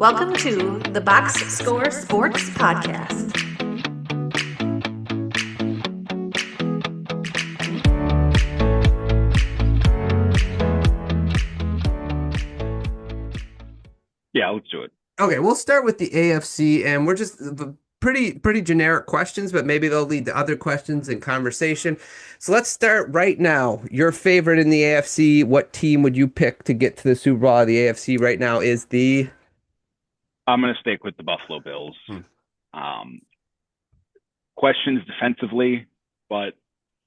Welcome to the Box Score Sports Podcast. Yeah, let's do it. Okay, we'll start with the AFC, and we're just pretty generic questions, but maybe they'll lead to other questions and conversation. So let's start right now. Your favorite in the AFC, what team would you pick to get to the Super Bowl of the AFC right now is the I'm going to stick with the Buffalo Bills. Hmm. Um, Questions defensively, but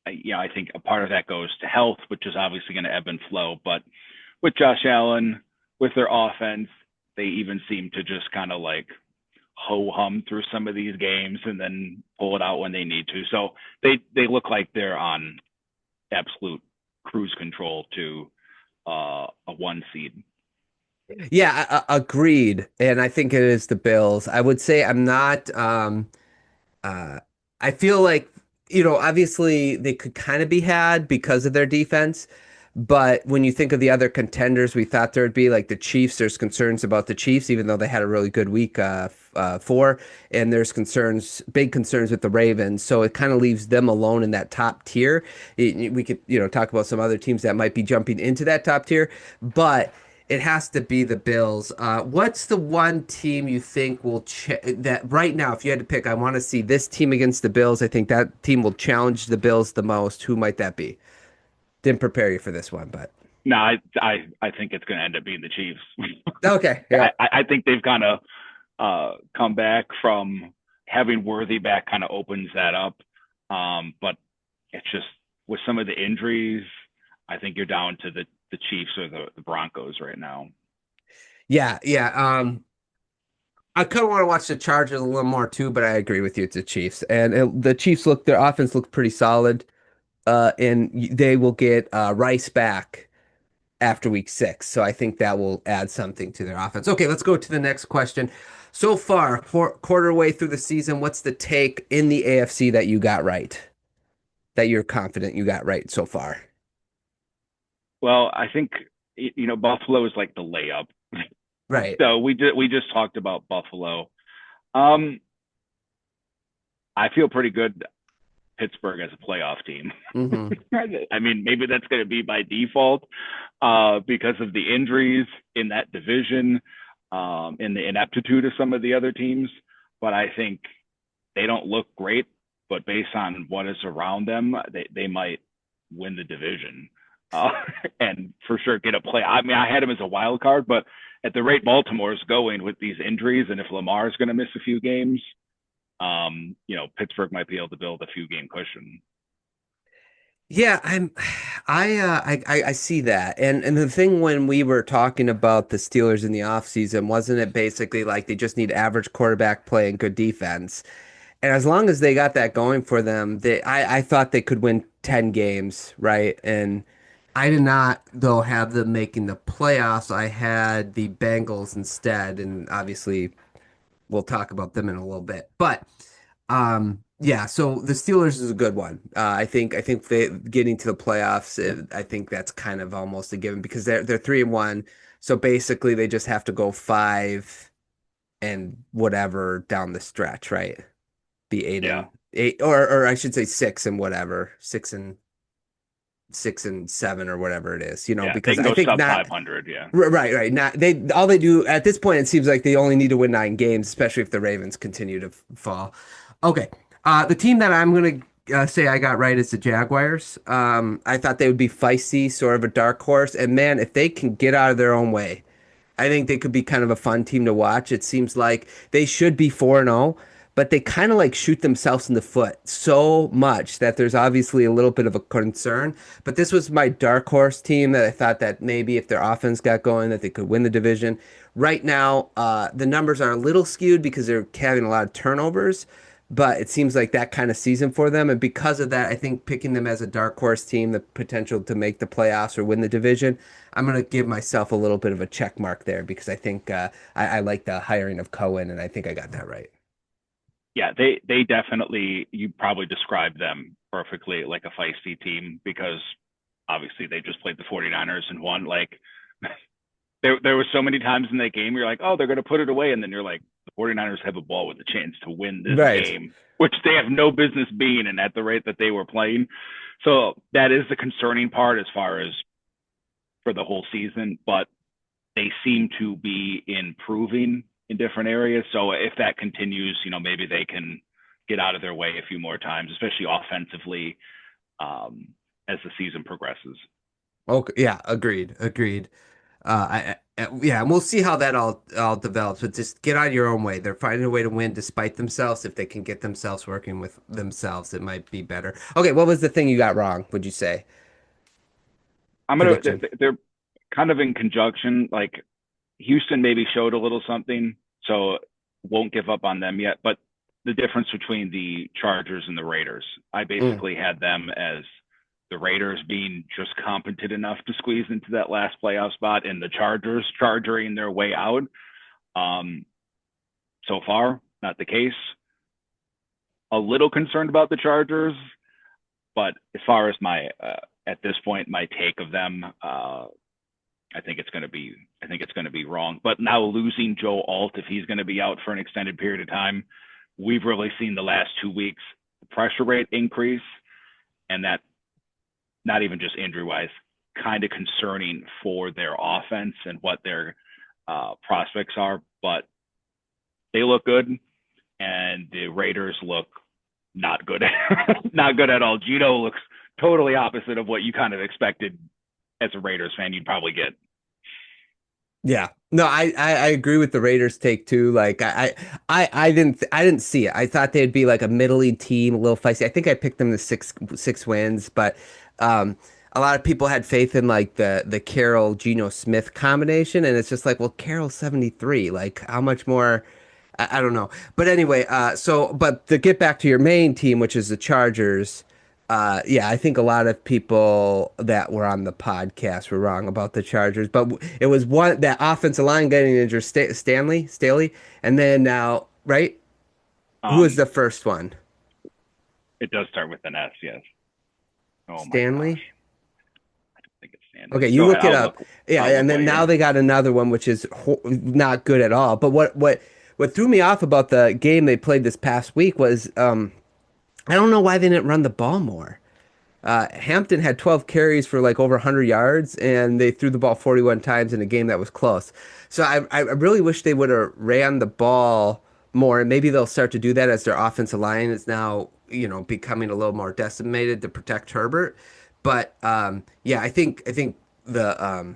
I think a part of that goes to health, which is obviously going to ebb and flow. But with Josh Allen, with their offense, they even seem to just kind of like ho hum through some of these games and then pull it out when they need to. So they look like they're on absolute cruise control to a one seed. Yeah, agreed. And I think it is the Bills. I would say I'm not uh I feel like, obviously they could kind of be had because of their defense. But when you think of the other contenders, we thought there would be like the Chiefs. There's concerns about the Chiefs, even though they had a really good week four, and there's big concerns with the Ravens. So it kind of leaves them alone in that top tier. We could, talk about some other teams that might be jumping into that top tier, but it has to be the Bills. What's the one team you think that right now, if you had to pick, I want to see this team against the Bills. I think that team will challenge the Bills the most. Who might that be? Didn't prepare you for this one, but No, I think it's going to end up being the Chiefs. okay, yeah, I think they've kind of come back from having Worthy back, kind of opens that up. But it's just with some of the injuries, I think you're down to the Chiefs or the Broncos right now. yeah, yeah. I kind of want to watch the Chargers a little more too, but I agree with you. It's the Chiefs, and the Chiefs their offense looked pretty solid. And they will get Rice back after week 6. So I think that will add something to their offense. Okay, let's go to the next question. So far, quarter way through the season, what's the take in the AFC that you got right? That you're confident you got right so far? Well, I think Buffalo is like the layup. Right. So we just talked about Buffalo. Um, I feel pretty good Pittsburgh as a playoff team. Hmm. I mean, maybe that's going to be by default because of the injuries in that division, in the ineptitude of some of the other teams. But I think they don't look great. But based on what is around them, they might win the division uh, and for sure get a play. I mean, I had them as a wild card, but at the rate Baltimore's going with these injuries, and if Lamar is going to miss a few games, Pittsburgh might be able to build a few game cushion. Yeah, I see that. And the thing when we were talking about the Steelers in the offseason, wasn't it basically like they just need average quarterback play and good defense? And as long as they got that going for them, I thought they could win 10 games, right? And I did not, though, have them making the playoffs. I had the Bengals instead, and obviously we'll talk about them in a little bit. But yeah, so the Steelers is a good one. I think they getting to the playoffs, I think that's kind of almost a given because they're 3-1. So basically they just have to go 5 and whatever down the stretch, right? Be eight Yeah, and eight, or I should say 6 and whatever, 6 and 7 or whatever it is, yeah, they because can I go think sub not 500. Yeah, right. Not they all they do at this point, it seems like they only need to win 9 games, especially if the Ravens continue to fall. Okay. The team that I'm gonna say I got right is the Jaguars. I thought they would be feisty, sort of a dark horse, and man, if they can get out of their own way, I think they could be kind of a fun team to watch. It seems like they should be 4-0, but they kind of like shoot themselves in the foot so much that there's obviously a little bit of a concern. But this was my dark horse team that I thought that maybe if their offense got going, that they could win the division. Right now, the numbers are a little skewed because they're having a lot of turnovers, but it seems like that kind of season for them. And because of that, I think picking them as a dark horse team, the potential to make the playoffs or win the division, I'm going to give myself a little bit of a check mark there because I think I like the hiring of Cohen, and I think I got that right. yeah, they definitely, you probably described them perfectly, like a feisty team, because obviously they just played the 49ers and won. Like there were so many times in that game where you're like, oh, they're going to put it away. And then you're like, the 49ers have a ball with a chance to win this Right. game, which they have no business being and at the rate that they were playing. So that is the concerning part as far as for the whole season. But they seem to be improving in different areas. So if that continues, maybe they can get out of their way a few more times, especially offensively, as the season progresses. Okay. Yeah. Agreed. Agreed. Yeah, and we'll see how that all develops. But just get out of your own way. They're finding a way to win despite themselves. If they can get themselves working with themselves, it might be better. Okay, what was the thing you got wrong, would you say? Prediction. They're kind of in conjunction. Like Houston maybe showed a little something, so won't give up on them yet. But the difference between the Chargers and the Raiders, I Mm. basically had them as the Raiders being just competent enough to squeeze into that last playoff spot, and the Chargers charging their way out. Um, so far, not the case. A little concerned about the Chargers, but as far as my at this point, my take of them, I think it's going to be wrong. But now losing Joe Alt, if he's going to be out for an extended period of time, we've really seen the last 2 weeks the pressure rate increase, and that not even just injury wise, kind of concerning for their offense and what their prospects are. But they look good, and the Raiders look not good, not good at all. Gino looks totally opposite of what you kind of expected as a Raiders fan you'd probably get. Yeah. No, I agree with the Raiders take too. Like I didn't see it. I thought they'd be like a middly team, a little feisty. I think I picked them to six wins, but um a lot of people had faith in like the Carroll Geno Smith combination, and it's just like, well, Carroll's 73. Like how much more I don't know. But anyway, but to get back to your main team, which is the Chargers, yeah, I think a lot of people that were on the podcast were wrong about the Chargers, but it was one that offensive line getting injured, Staley, and then now, right? Who was Um, the first one? it does start with an S, yes. Oh my gosh, Stanley? I don't think it's Stanley. Okay, you Go ahead, look it up. Yeah, I'll look and while then now you're. they got another one which is not good at all. But what threw me off about the game they played this past week was I don't know why they didn't run the ball more. Hampton had 12 carries for like over 100 yards, and they threw the ball 41 times in a game that was close. So I really wish they would have ran the ball more, and maybe they'll start to do that as their offensive line is now, becoming a little more decimated to protect Herbert. But yeah, I think the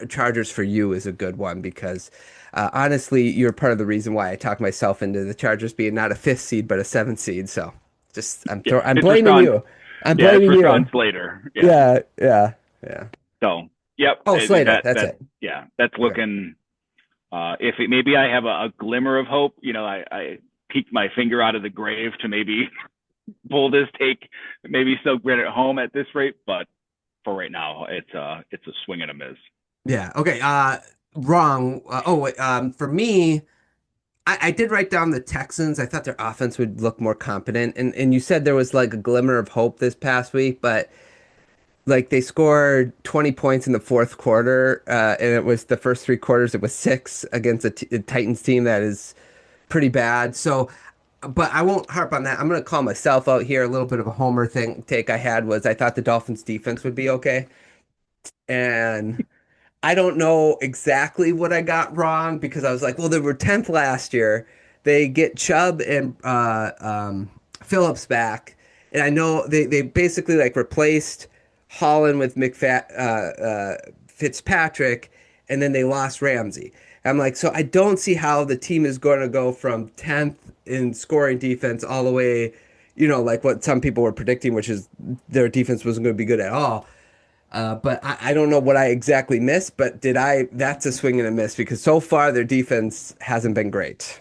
Chargers for you is a good one because honestly, you're part of the reason why I talked myself into the Chargers being not a fifth seed but a seventh seed. So just Yeah, I'm it's blaming Rashawn. you. I'm Yeah, it's blaming you. Rashawn Slater. Yeah. Yeah, yeah, yeah. So, yep. Oh, Slater, that's That it. yeah, that's Okay. looking. If maybe I have a glimmer of hope, I peeked my finger out of the grave to maybe pull this take, maybe still get it home at this rate, but for right now, it's a swing and a miss. Yeah. Okay. Wrong. Wait, for me, I did write down the Texans. I thought their offense would look more competent, and you said there was like a glimmer of hope this past week, but like they scored 20 points in the fourth quarter, and it was the first three quarters. It was six against a Titans team that is pretty bad. So, but I won't harp on that. I'm gonna call myself out here. A little bit of a homer take I had was I thought the Dolphins defense would be okay, and I don't know exactly what I got wrong because I was like, well, they were 10th last year. They get Chubb and Phillips back, and I know they basically like replaced Holland with Fitzpatrick, and then they lost Ramsey. I'm like, so I don't see how the team is going to go from 10th in scoring defense all the way, like what some people were predicting, which is their defense wasn't going to be good at all. But I don't know what I exactly missed, but did I? That's a swing and a miss because so far their defense hasn't been great.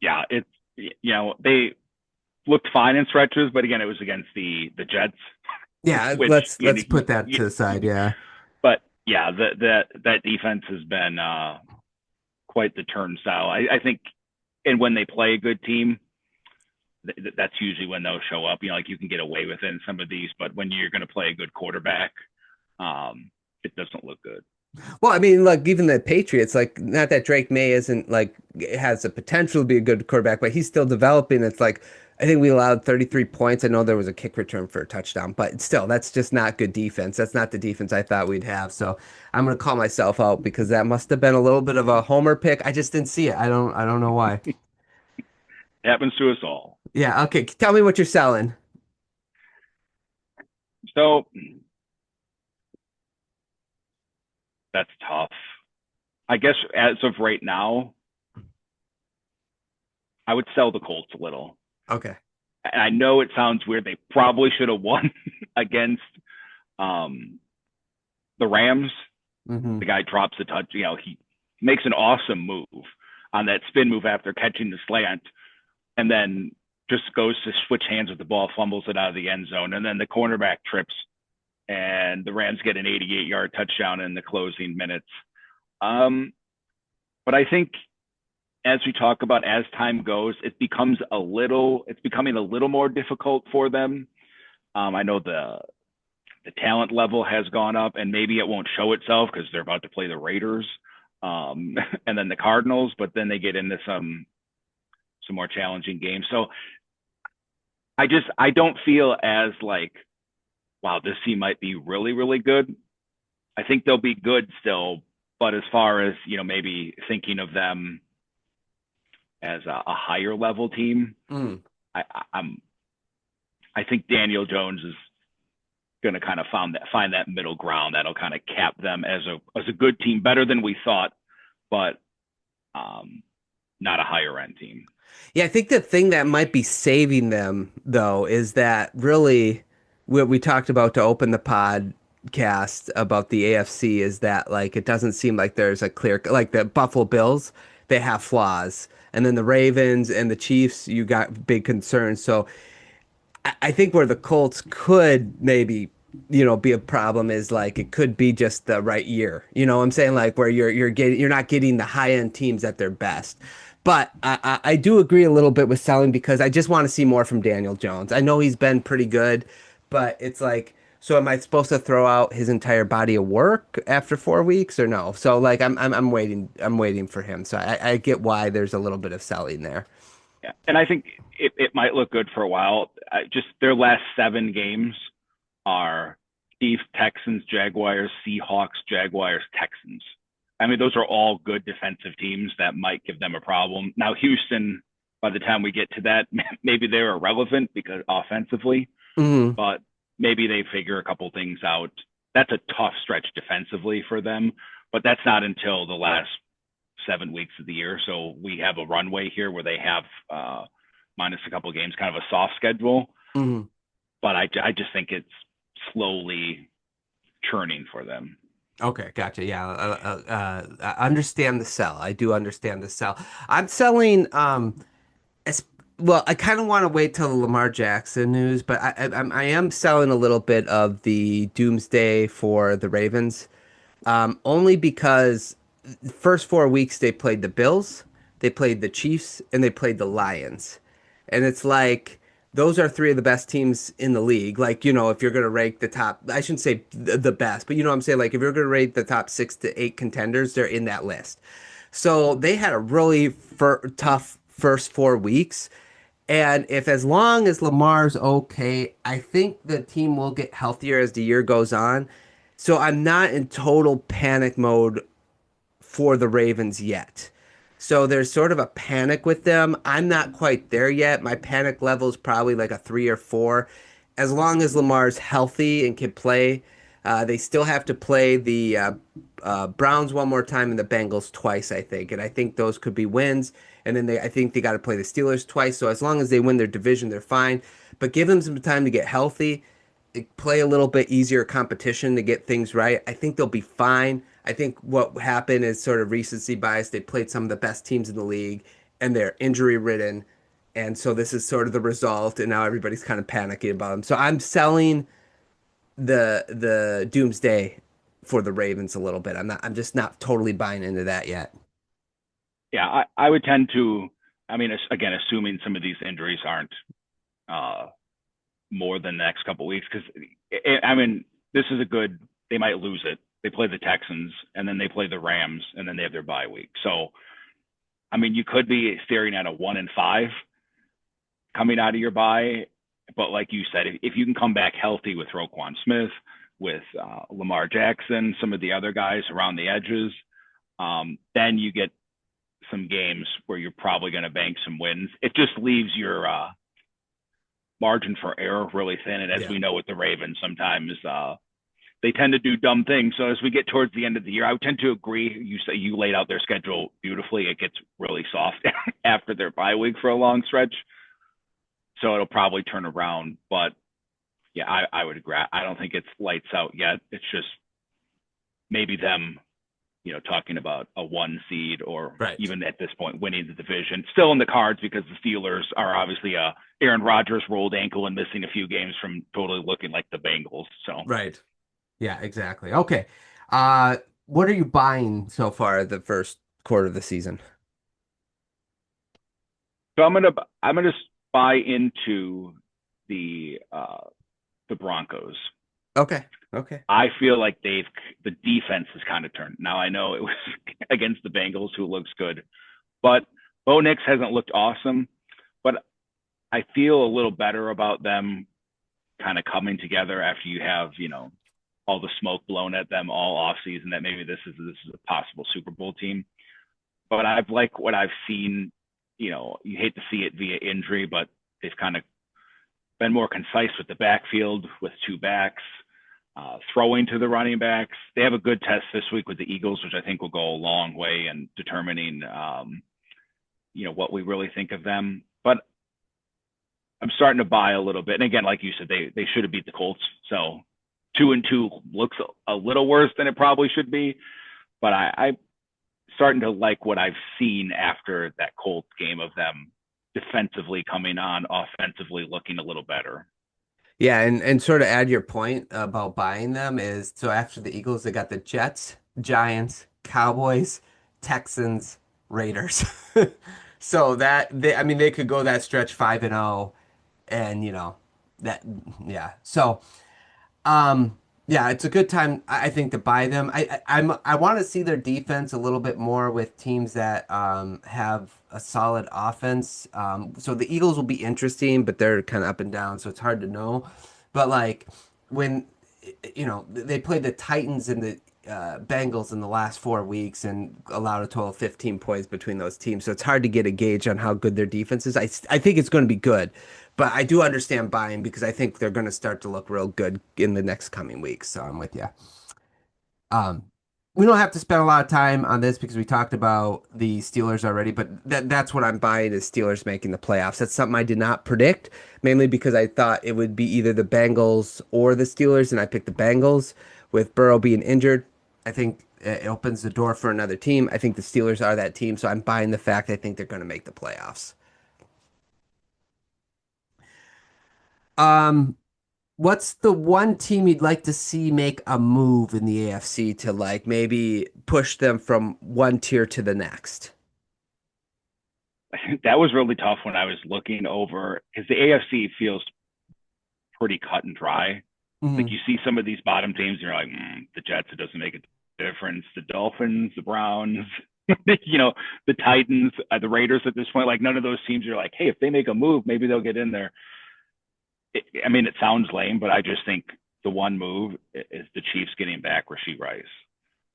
Yeah, they looked fine in stretches, but again, it was against the Jets, Yeah, which let's put that to the side. Yeah, but yeah, that defense has been quite the turnstile. I think, and when they play a good team, that's usually when they'll show up. Like you can get away with it in some of these, but when you're going to play a good quarterback, it doesn't look good. Well, I mean, like even the Patriots, like not that Drake May isn't like has the potential to be a good quarterback, but he's still developing. It's like I think we allowed 33 points. I know there was a kick return for a touchdown, but still, that's just not good defense. That's not the defense I thought we'd have. So I'm gonna call myself out because that must have been a little bit of a homer pick. I just didn't see it. I don't know why. It happens to us all. Yeah, okay. Tell me what you're selling. So that's tough. I guess as of right now, I would sell the Colts a little. Okay. And I know it sounds weird. They probably should have won against um, the Rams. Hmm. The guy drops a touch. He makes an awesome move on that spin move after catching the slant, and then just goes to switch hands with the ball, fumbles it out of the end zone, and then the cornerback trips, and the Rams get an 88-yard touchdown in the closing minutes. Um, but I think as we talk about as time goes, it's becoming a little more difficult for them. I know the talent level has gone up, and maybe it won't show itself because they're about to play the Raiders, and then the Cardinals, but then they get into some more challenging games. So I don't feel as like, wow, this team might be really really good. I think they'll be good still, but as far as maybe thinking of them as a higher level team, Mm. I, I'm I think Daniel Jones is going to kind of find that middle ground that'll kind of cap them as a good team, better than we thought, but not a higher end team. Yeah, I think the thing that might be saving them, though, is that really what we talked about to open the podcast about the AFC is that like it doesn't seem like there's a clear like the Buffalo Bills, they have flaws. And then the Ravens and the Chiefs, you got big concerns. So I think where the Colts could maybe, be a problem is like it could be just the right year. You know what I'm saying? Like where you're not getting the high end teams at their best. But I do agree a little bit with selling because I just want to see more from Daniel Jones. I know he's been pretty good, but it's like, so am I supposed to throw out his entire body of work after 4 weeks or no? So like I'm waiting for him. So I get why there's a little bit of selling there. Yeah, and I think it might look good for a while. Just their last 7 games are Chiefs, Texans, Jaguars, Seahawks, Jaguars, Texans. I mean, those are all good defensive teams that might give them a problem. Now, Houston, by the time we get to that, maybe they're irrelevant because offensively, Hmm. but maybe they figure a couple things out. That's a tough stretch defensively for them, but that's not until the last 7 weeks of the year. So we have a runway here where they have minus a couple of games, kind of a soft schedule. Hmm. But I just think it's slowly churning for them. Okay, gotcha. Yeah, I understand the sell. I do understand the sell. I'm selling. As, well, I kind of want to wait till the Lamar Jackson news, but I am selling a little bit of the doomsday for the Ravens. Only because the first 4 weeks they played the Bills, they played the Chiefs, and they played the Lions. And it's like those are three of the best teams in the league. Like, if you're going to rank the top, I shouldn't say the best, but you know what I'm saying? Like, if you're going to rate the top 6 to 8 contenders, they're in that list. So they had a really tough first 4 weeks. And if as long as Lamar's okay, I think the team will get healthier as the year goes on. So I'm not in total panic mode for the Ravens yet. So there's sort of a panic with them. I'm not quite there yet. My panic level is probably like a 3 or 4. As long as Lamar's healthy and can play, they still have to play the Browns one more time and the Bengals twice, I think. And I think those could be wins. And then I think they got to play the Steelers twice. So as long as they win their division, they're fine. But give them some time to get healthy, play a little bit easier competition to get things right. I think they'll be fine. I think what happened is sort of recency bias. They played some of the best teams in the league and they're injury ridden. And so this is sort of the result. And now everybody's kind of panicking about them. So I'm selling the doomsday for the Ravens a little bit. I'm just not totally buying into that yet. Yeah, I would tend to. I mean, again, assuming some of these injuries aren't uh, more than the next couple of weeks, because I mean, this is a good. They might lose it they play the Texans, and then they play the Rams, and then they have their bye week. So, I mean, you could be staring at a 1-5 coming out of your bye, but like you said, if you can come back healthy with Roquan Smith, with Lamar Jackson, some of the other guys around the edges, then you get some games where you're probably going to bank some wins. It just leaves your margin for error really thin. And as we know with the Ravens, sometimes they tend to do dumb things. So as we get towards the end of the year, I would tend to agree. You say you laid out their schedule beautifully. It gets really soft after their bye week for a long stretch. So it'll probably turn around. But yeah, I would agree. I don't think it's lights out yet. It's just maybe them, talking about a 1 seed or even at this point winning the division. Still in the cards because the Steelers are obviously Aaron Rodgers rolled ankle and missing a few games from totally looking like the Bengals. So Right. Yeah, exactly. Okay. What are you buying so far the first quarter of the season? So I'm gonna buy into the Broncos. Okay. Okay. I feel like the defense has kind of turned. Now I know it was against the Bengals, who looks good, but Bo Nix hasn't looked awesome. But I feel a little better about them kind of coming together after you have all the smoke blown at them all off season that maybe this is a possible Super Bowl team. But I've liked what I've seen. You hate to see it via injury, but they've kind of been more concise with the backfield with 2 backs, throwing to the running backs. They have a good test this week with the Eagles, which I think will go a long way in determining, what we really think of them. But I'm starting to buy a little bit. And again, like you said, they should have beat the Colts. So 2-2 looks a little worse than it probably should be. But I'm starting to like what I've seen after that Colts game of them defensively coming on, offensively looking a little better. Yeah, and sort of add your point about buying them is so after the Eagles, they got the Jets, Giants, Cowboys, Texans, Raiders. So they could go that stretch 5-0 and that yeah. So yeah, it's a good time, I think, to buy them. I want to see their defense a little bit more with teams that have a solid offense. So the Eagles will be interesting, but they're kind of up and down, so it's hard to know. But like when they played the Titans and the Bengals in the last 4 weeks and allowed a total of 15 points between those teams, so it's hard to get a gauge on how good their defense is. I think it's going to be good. But I do understand buying because I think they're going to start to look real good in the next coming weeks. So I'm with you. Um, we don't have to spend a lot of time on this because we talked about the Steelers already, but that's what I'm buying is Steelers making the playoffs. That's something I did not predict, mainly because I thought it would be either the Bengals or the Steelers, and I picked the Bengals. With Burrow being injured, I think it opens the door for another team. I think the Steelers are that team, so I'm buying the fact I think they're going to make the playoffs. Um, What's the one team you'd like to see make a move in the AFC to like maybe push them from one tier to the next? That was really tough when I was looking over because the AFC feels pretty cut and dry. Like Mhm. you see some of these bottom teams, and you're like, the Jets, it doesn't make a difference. The Dolphins, the Browns, the Titans, the Raiders at this point, like none of those teams are like, hey, if they make a move, maybe they'll get in there. It sounds lame, but I just think the one move is the Chiefs getting back Rashee Rice.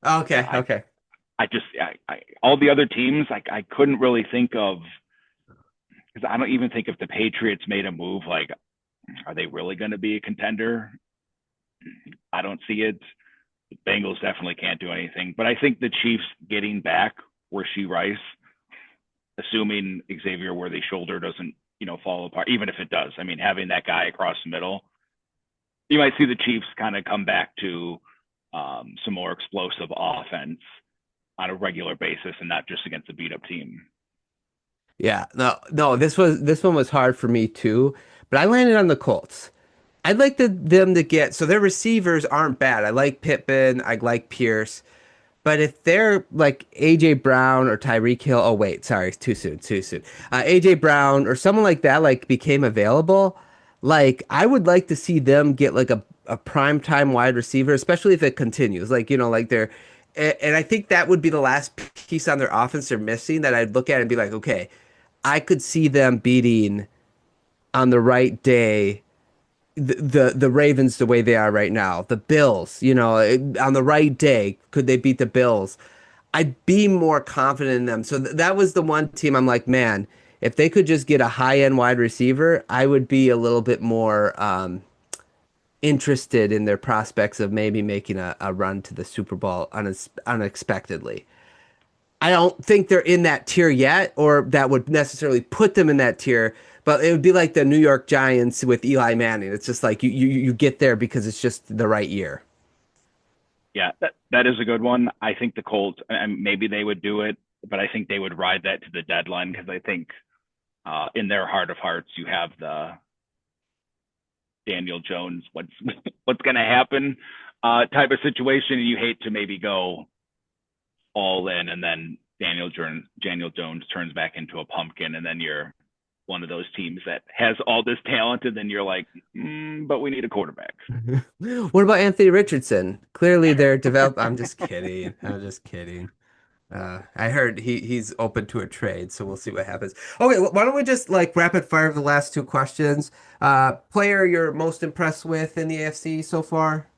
Okay, I, okay. all the other teams, I couldn't really think of because I don't even think if the Patriots made a move, like, are they really going to be a contender? I don't see it. The Bengals definitely can't do anything, but I think the Chiefs getting back Rashee Rice, assuming Xavier Worthy's shoulder doesn't, fall apart, even if it does. I mean, having that guy across the middle, you might see the Chiefs kind of come back to some more explosive offense on a regular basis and not just against a beat up team. Yeah, no, this one was hard for me too, but I landed on the Colts. I'd like them to get so their receivers aren't bad. I like Pittman, I like Pierce, but if they're like AJ Brown or Tyreek Hill, oh wait, sorry, too soon, too soon. AJ Brown or someone like that like became available, like I would like to see them get like a primetime wide receiver, especially if it continues. Like, like and I think that would be the last piece on their offense they're missing that I'd look at and be like, okay, I could see them beating on the right day the Ravens the way they are right now. The Bills, on the right day, could they beat the Bills? I'd be more confident in them. So that was the one team I'm like, man, if they could just get a high-end wide receiver, I would be a little bit more interested in their prospects of maybe making a run to the Super Bowl unexpectedly. I don't think they're in that tier yet, or that would necessarily put them in that tier. But it would be like the New York Giants with Eli Manning. It's just like you get there because it's just the right year. Yeah, that is a good one. I think the Colts, and maybe they would do it, but I think they would ride that to the deadline because I think in their heart of hearts, you have the Daniel Jones, what's going to happen type of situation. And you hate to maybe go all in and then Daniel Jones turns back into a pumpkin, and then you're one of those teams that has all this talent, and then you're like, but we need a quarterback. What about Anthony Richardson? Clearly they're developed. I'm just kidding. I'm just kidding. I heard he's open to a trade, so we'll see what happens. Okay, why don't we just like rapid fire the last two questions? Player you're most impressed with in the AFC so far?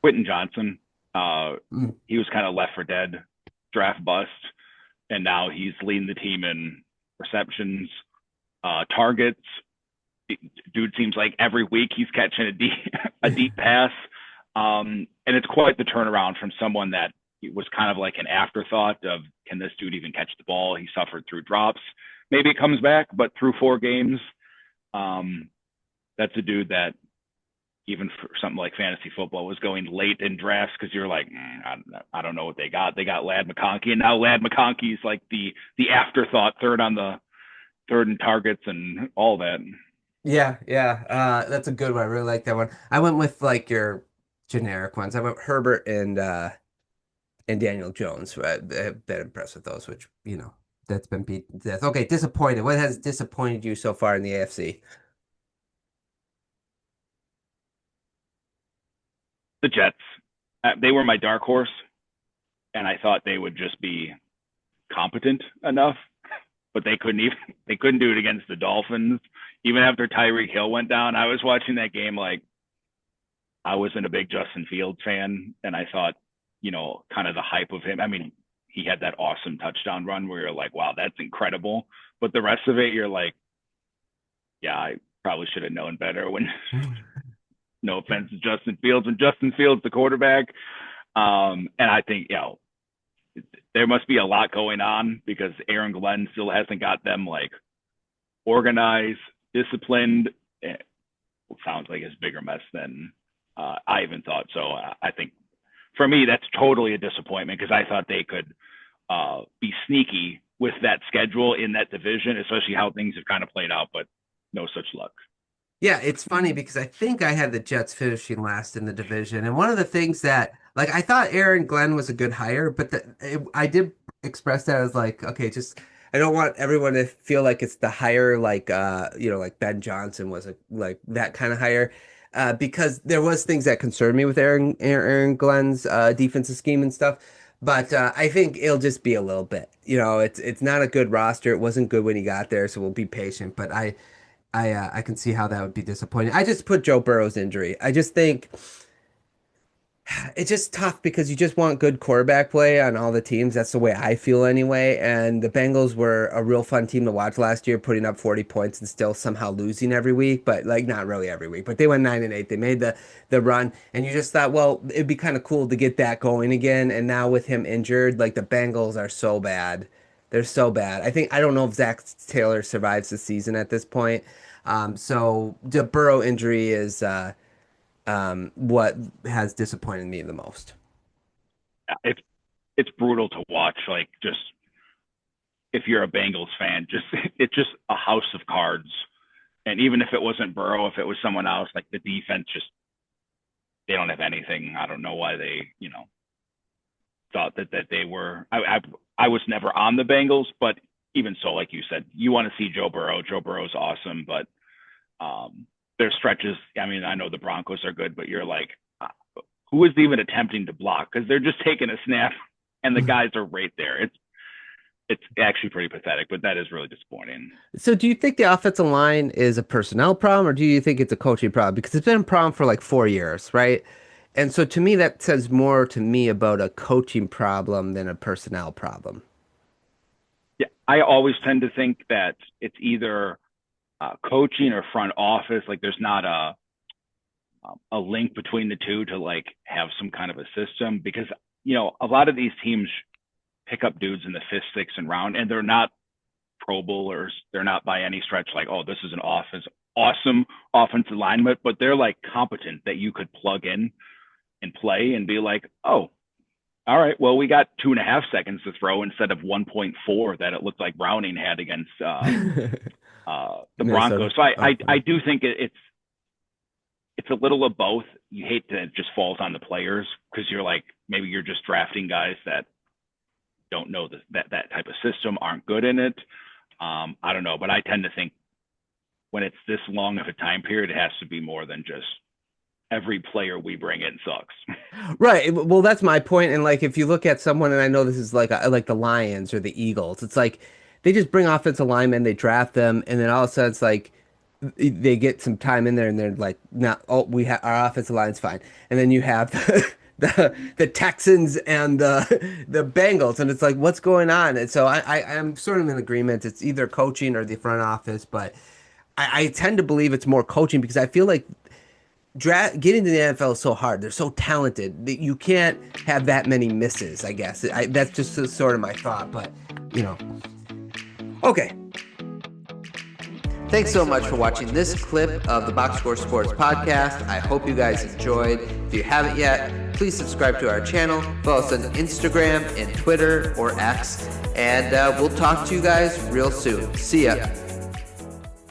Quentin Johnson. Mm. He was kind of left for dead, draft bust, and now he's leading the team in receptions, targets. Dude seems like every week he's catching a deep pass, and it's quite the turnaround from someone that was kind of like an afterthought of, can this dude even catch the ball? He suffered through drops. Maybe it comes back, but through 4 games, that's a dude that even for something like fantasy football was going late in drafts because you're like, I don't know what they got. They got Lad McConkey, and now Lad McConkey's like the afterthought, third in targets and all that. Yeah, yeah. That's a good one. I really like that one. I went with like your generic ones. I went Herbert and Daniel Jones. I've been impressed with those, which, that's been beat to death. Okay, disappointed. What has disappointed you so far in the AFC? The Jets, they were my dark horse, and I thought they would just be competent enough, but they couldn't do it against the Dolphins. Even after Tyreek Hill went down, I was watching that game like I wasn't a big Justin Fields fan, and I thought, kind of the hype of him. I mean, he had that awesome touchdown run where you're like, wow, that's incredible. But the rest of it, you're like, yeah, I probably should have known better when, no offense to Justin Fields, when Justin Fields, the quarterback. And I think, there must be a lot going on because Aaron Glenn still hasn't got them like organized, disciplined. It sounds like it's a bigger mess than I even thought. So I think for me, that's totally a disappointment because I thought they could be sneaky with that schedule in that division, especially how things have kind of played out, but no such luck. Yeah, it's funny because I think I had the Jets finishing last in the division. And one of the things that, like, I thought Aaron Glenn was a good hire, but I did express that as like, okay, just I don't want everyone to feel like it's the hire like, like Ben Johnson was like that kind of hire. Because there was things that concerned me with Aaron Glenn's defensive scheme and stuff. But I think it'll just be a little bit. It's not a good roster. It wasn't good when he got there, so we'll be patient. But I can see how that would be disappointing. I just put Joe Burrow's injury. I just think it's just tough because you just want good quarterback play on all the teams. That's the way I feel anyway. And the Bengals were a real fun team to watch last year, putting up 40 points and still somehow losing every week, but like not really every week. But they went 9-8. They made the run, and you just thought, well, it'd be kind of cool to get that going again. And now with him injured, like the Bengals are so bad. They're so bad. I don't know if Zach Taylor survives the season at this point. So the Burrow injury is what has disappointed me the most. It's brutal to watch. Like, just if you're a Bengals fan, it's just a house of cards. And even if it wasn't Burrow, if it was someone else, like the defense, they don't have anything. I don't know why they thought that they were. I was never on the Bengals, but even so, like you said, you want to see Joe Burrow. Joe Burrow's awesome, but there's stretches. I mean, I know the Broncos are good, but you're like, who is even attempting to block? Because they're just taking a snap and the guys are right there. It's actually pretty pathetic, but that is really disappointing. So do you think the offensive line is a personnel problem, or do you think it's a coaching problem? Because it's been a problem for like 4 years, right? And so to me, that says more to me about a coaching problem than a personnel problem. Yeah, I always tend to think that it's either coaching or front office. Like there's not a link between the two to like have some kind of a system, because a lot of these teams pick up dudes in the fifth, sixth, and round, and they're not Pro Bowlers. They're not by any stretch like, oh, this is an awesome offensive alignment, but they're like competent that you could plug in and play and be like, oh, all right, well, we got 2.5 seconds to throw instead of 1.4 that it looked like Browning had against the Broncos. So I do think it's a little of both. You hate that it just falls on the players, because you're like, maybe you're just drafting guys that don't know that type of system, aren't good in it. I don't know, but I tend to think when it's this long of a time period, it has to be more than just every player we bring in sucks. Right. Well, that's my point. And like, if you look at someone, and I know this is like the Lions or the Eagles, it's like they just bring offensive linemen, they draft them, and then all of a sudden it's like they get some time in there, and they're like, "No, we have our offensive line's fine." And then you have the Texans and the Bengals, and it's like, what's going on? And so I'm sort of in agreement. It's either coaching or the front office, but I tend to believe it's more coaching, because I feel like getting to the NFL is so hard. They're so talented that you can't have that many misses, I guess. That's just sort of my thought, but okay. Thanks so much for watching this clip of the Box Score Sports Podcast. I hope you guys enjoyed. If you haven't yet, please subscribe to our channel. Follow us on Instagram and Twitter or X. And we'll talk to you guys real soon. See ya.